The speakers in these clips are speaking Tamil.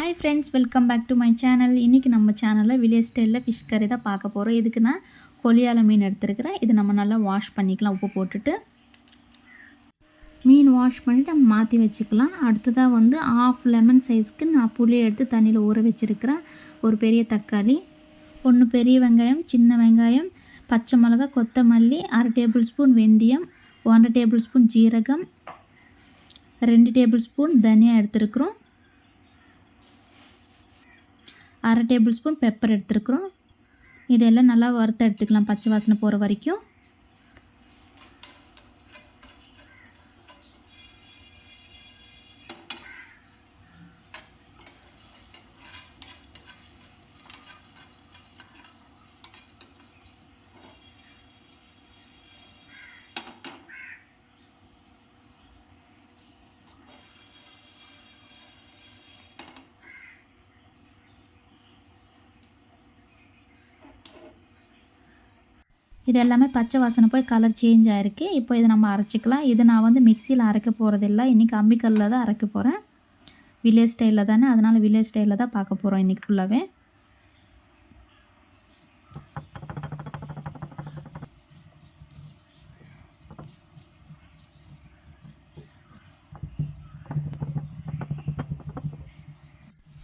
Hi friends, welcome back to my channel. இன்றைக்கி நம்ம சேனலில் வில்லேஜ் ஸ்டைலில் ஃபிஷ் கறி தான் பார்க்க போகிறோம். இதுக்கு நான் கொலியால மீன் எடுத்துருக்கிறேன். இது நம்ம நல்லா வாஷ் பண்ணிக்கலாம். உப்பு போட்டுட்டு மீன் வாஷ் பண்ணிவிட்டு நம்ம மாற்றி வச்சுக்கலாம். அடுத்ததாக வந்து ஆஃப் லெமன் சைஸ்க்கு நான் புளி எடுத்து தண்ணியில் ஊற வச்சுருக்கிறேன். ஒரு பெரிய தக்காளி, 1 பெரிய வெங்காயம், சின்ன வெங்காயம், பச்சை மிளகாய், கொத்தமல்லி, 1/2 டேபிள் ஸ்பூன் வெந்தயம், 1 டேபிள் ஸ்பூன் ஜீரகம், 2 டேபிள் ஸ்பூன் தனியா எடுத்துருக்குறோம், 1/2 டேபிள் ஸ்பூன் பெப்பர் எடுத்துருக்குறோம். இதெல்லாம் நல்லா வறுத்து எடுத்துக்கலாம் பச்சை வாசனை போகிற வரைக்கும். இது எல்லாமே பச்சை வாசனை போய் கலர் சேஞ்ச் ஆகிருக்கு. இப்போ இதை நம்ம அரைச்சிக்கலாம். இது நான் வந்து மிக்சியில் அரைக்க போகிறதில்ல. இன்றைக்கி அம்மிக்கல்லில் தான் அரைக்க போகிறேன். வில்லேஜ் ஸ்டைலில் தானே, அதனால் வில்லேஜ் ஸ்டைலில் தான் பார்க்க போகிறோம் இன்றைக்கி ஃபுல்லாகவே.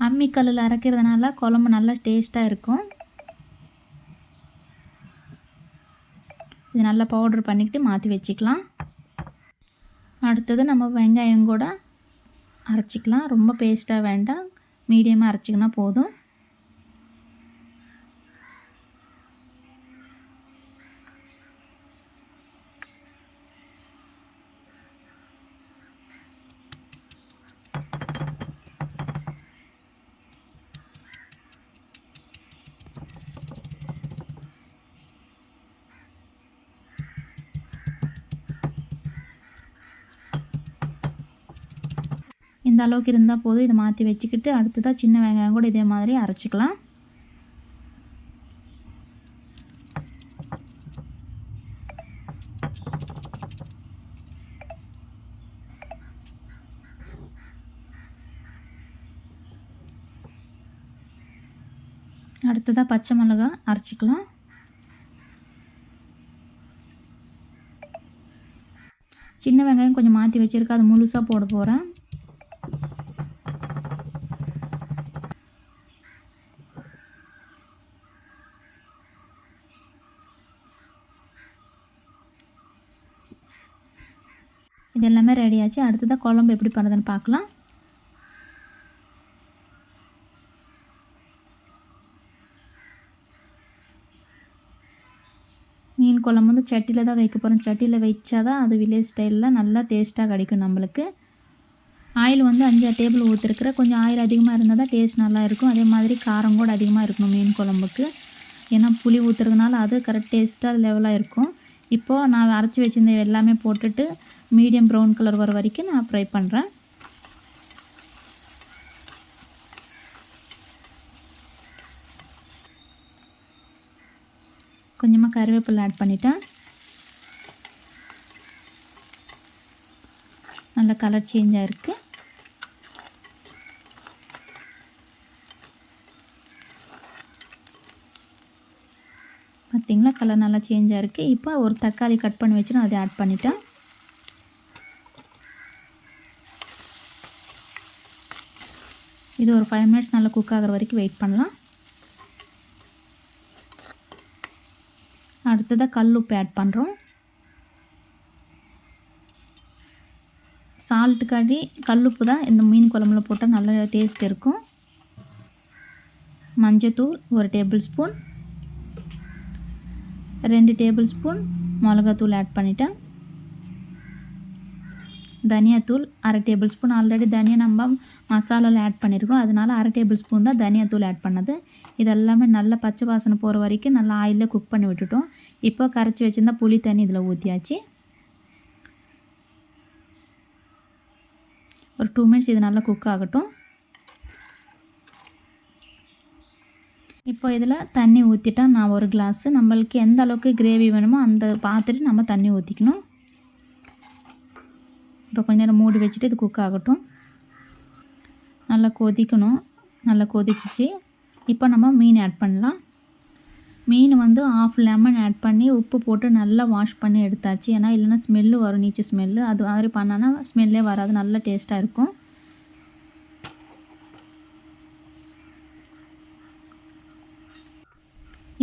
அம்மிக்கல்லில் அரைக்கிறதுனால குழம்பு நல்லா டேஸ்ட்டாக இருக்கும். இது நல்லா பவுட்ரு பண்ணிக்கிட்டு மாற்றி வச்சுக்கலாம். அடுத்தது நம்ம வெங்காயம் கூட அரைச்சிக்கலாம். ரொம்ப பேஸ்ட்டாக வேண்டாம், மீடியமாக அரைச்சிக்கினா போதும். இந்த அளவுக்கு இருந்தால் போதும். இதை மாற்றி வச்சுக்கிட்டு அடுத்ததாக சின்ன வெங்காயம் கூட இதே மாதிரி அரைச்சிக்கலாம். அடுத்ததாக பச்சை மிளகாய் அரைச்சிக்கலாம். சின்ன வெங்காயம் கொஞ்சம் மாற்றி வச்சுருக்கேன், அது முழுசாக போட போகிறேன். இது எல்லாமே ரெடி ஆச்சு. அடுத்ததாக குழம்பு எப்படி பண்ணுறதுன்னு பார்க்கலாம். மீன் குழம்பு வந்து சட்டியில் தான் வைக்க போகிறோம். சட்டியில் வச்சா தான் அது வில்லேஜ் ஸ்டைலில் நல்லா டேஸ்ட்டாக கிடைக்கும் நம்மளுக்கு. ஆயில் வந்து 5-6 டேபிள் ஊற்றிருக்கிறேன். கொஞ்சம் ஆயில் அதிகமாக இருந்தால் தான் டேஸ்ட் நல்லா இருக்கும். அதே மாதிரி காரம் கூட அதிகமாக இருக்கணும் மீன் குழம்புக்கு. ஏன்னா புளி ஊற்றுறதுனால அது கரெக்ட் டேஸ்ட்டாக லெவலாக இருக்கும். இப்போது நான் அரைச்சி வச்சுருந்த எல்லாமே போட்டுட்டு மீடியம் ப்ரௌன் கலர் வர வரைக்கும் நான் ஃப்ரை பண்ணுறேன். கொஞ்சமாக கருவேப்பிலை ஆட் பண்ணிட்டேன். நல்ல கலர் சேஞ்ச் ஆகிருக்கு. பார்த்திங்களா, கலர் நல்லா சேஞ்ச் ஆகிருக்கு. இப்போ ஒரு தக்காளி கட் பண்ணி வச்சு நான் அதை ஆட் பண்ணிட்டேன். இது ஒரு 5 மினிட்ஸ் நல்லா குக் ஆகிற வரைக்கும் வெயிட் பண்ணலாம். அடுத்ததாக கல் உப்பு ஆட் பண்ணுறோம். சால்ட்டுக்காண்டி கல்லுப்பு தான் இந்த மீன் குழம்புல போட்டால் நல்ல டேஸ்ட் இருக்கும். மஞ்சத்தூள் 1 டேபிள் ஸ்பூன், 2 டேபிள் ஸ்பூன் மிளகாத்தூள் ஆட் பண்ணிட்டேன். தனியாத்தூள் 1/2 டேபிள் ஸ்பூன். ஆல்ரெடி தனியா நம்ம மசாலாவில் ஆட் பண்ணியிருக்கோம், அதனால் 1/2 டேபிள் ஸ்பூன் தான் தனியாத்தூள் ஆட் பண்ணது. இதெல்லாமே நல்லா பச்சை வாசனை போகிற வரைக்கும் நல்லா ஆயிலில் குக் பண்ணி விட்டுட்டோம். இப்போ கரைச்சி வச்சுருந்தா புளி தண்ணி இதில் ஊற்றியாச்சு. ஒரு 2 மினிட்ஸ் இது நல்லா குக் ஆகட்டும். இப்போ இதில் தண்ணி ஊற்றிட்டா நான் ஒரு கிளாஸு, நம்மளுக்கு எந்த அளவுக்கு கிரேவி வேணுமோ அந்த பார்த்துட்டு நம்ம தண்ணி ஊற்றிக்கணும். இப்போ கொஞ்ச நேரம் மூடி வச்சுட்டு இது குக் ஆகட்டும். நல்லா கொதிக்கணும். நல்லா கொதிச்சிச்சு. இப்போ நம்ம மீன் ஆட் பண்ணலாம். மீன் வந்து 1/2 லெமன் ஆட் பண்ணி உப்பு போட்டு நல்லா வாஷ் பண்ணி எடுத்தாச்சு. ஏன்னா இல்லைன்னா ஸ்மெல்லு வரும், நீச்சு ஸ்மெல்லு. அது மாதிரி பண்ணோன்னா ஸ்மெல்லே வராது, நல்லா டேஸ்ட்டாக இருக்கும்.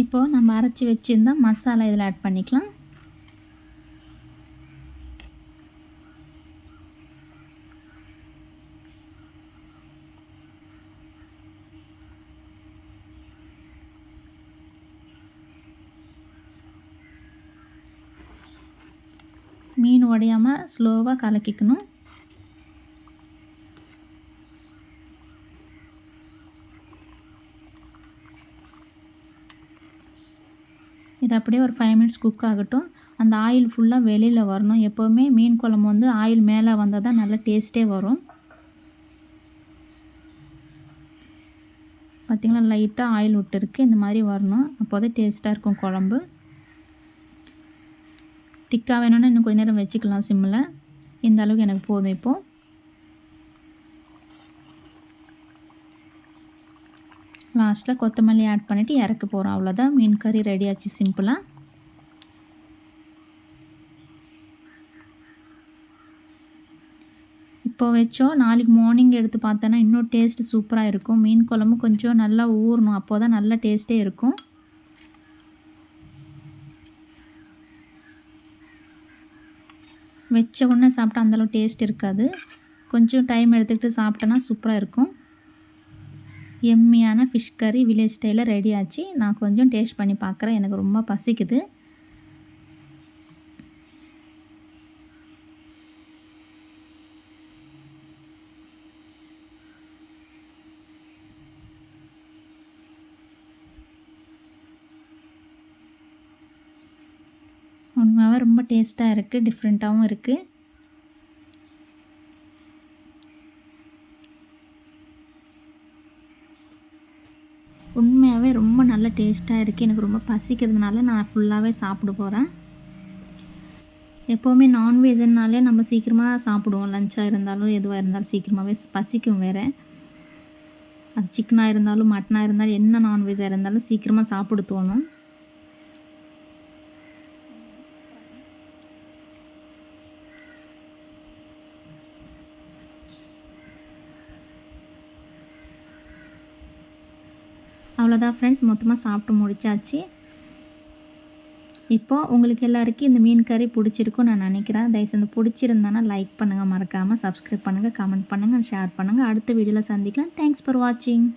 இப்போது நம்ம அரைச்சி வச்சுருந்தா மசாலா இதில் ஆட் பண்ணிக்கலாம். மீன் உடையாமல் ஸ்லோவாக கலக்கிக்கணும். இது அப்படியே ஒரு 5 மினிட்ஸ் குக் ஆகட்டும். அந்த ஆயில் ஃபுல்லாக வெளியில் வரணும். எப்போவுமே மீன் குழம்பு வந்து ஆயில் மேலே வந்தால் தான் நல்லா டேஸ்ட்டே வரும். பார்த்திங்களா, லைட்டாக ஆயில் விட்டுருக்கு. இந்த மாதிரி வரணும். அப்போ தான் டேஸ்ட்டாக இருக்கும் குழம்பு. திக்காக வேணும்னா இன்னும் கொஞ்சம் நேரம் வச்சுக்கலாம் சிம்மில். இந்த அளவுக்கு எனக்கு போதும். இப்போது லாஸ்ட்டில் கொத்தமல்லி ஆட் பண்ணிவிட்டு இறக்க போகிறோம். அவ்வளோதான், மீன் கறி ரெடி ஆச்சு சிம்பிளாக. இப்போ வச்சோம், நாளைக்கு மார்னிங் எடுத்து பார்த்தோன்னா இன்னும் டேஸ்ட்டு சூப்பராக இருக்கும். மீன் குழம்பு கொஞ்சம் நல்லா ஊறணும், அப்போ தான் நல்லா டேஸ்ட்டே இருக்கும். வச்ச உடனே சாப்பிட்டா அந்தளவு டேஸ்ட் இருக்காது. கொஞ்சம் டைம் எடுத்துக்கிட்டு சாப்பிட்டோன்னா சூப்பராக இருக்கும். எம்மியான ஃபிஷ் கறி வில்லேஜ் ஸ்டைலில் ரெடி ஆச்சு. நான் கொஞ்சம் டேஸ்ட் பண்ணி பார்க்குறேன், எனக்கு ரொம்ப பசிக்குது. உண்மையாகவே ரொம்ப டேஸ்ட்டாக இருக்குது, டிஃப்ரெண்ட்டாகவும் இருக்குது. உண்மையாகவே ரொம்ப நல்ல டேஸ்ட்டாக இருக்குது. எனக்கு ரொம்ப பசிக்கிறதுனால நான் ஃபுல்லாகவே சாப்பிட போகிறேன். எப்போவுமே நான்வெஜ்னாலே நம்ம சீக்கிரமாக சாப்பிடுவோம். லஞ்சாக இருந்தாலும் எதுவாக இருந்தாலும் சீக்கிரமாகவே பசிக்கும் வேறு. அது சிக்கனாக இருந்தாலும் மட்டனாக இருந்தாலும் என்ன நான்வெஜ்ஜாக இருந்தாலும் சீக்கிரமாக சாப்பிட தோணும். அவ்வளோதான் ஃப்ரெண்ட்ஸ், மொத்தமாக சாப்பிட்டு முடிச்சாச்சு. இப்போது உங்களுக்கு எல்லாருக்கும் இந்த மீன் கறி பிடிச்சிருக்குன்னு நான் நினைக்கிறேன். தயவுசெய்து பிடிச்சிருந்தானா லைக் பண்ணுங்கள், மறக்காமல் சப்ஸ்கிரைப் பண்ணுங்கள், கமெண்ட் பண்ணுங்கள், ஷேர் பண்ணுங்கள். அடுத்த வீடியோவில் சந்திக்கலாம். தேங்க்ஸ் ஃபார் வாட்சிங்.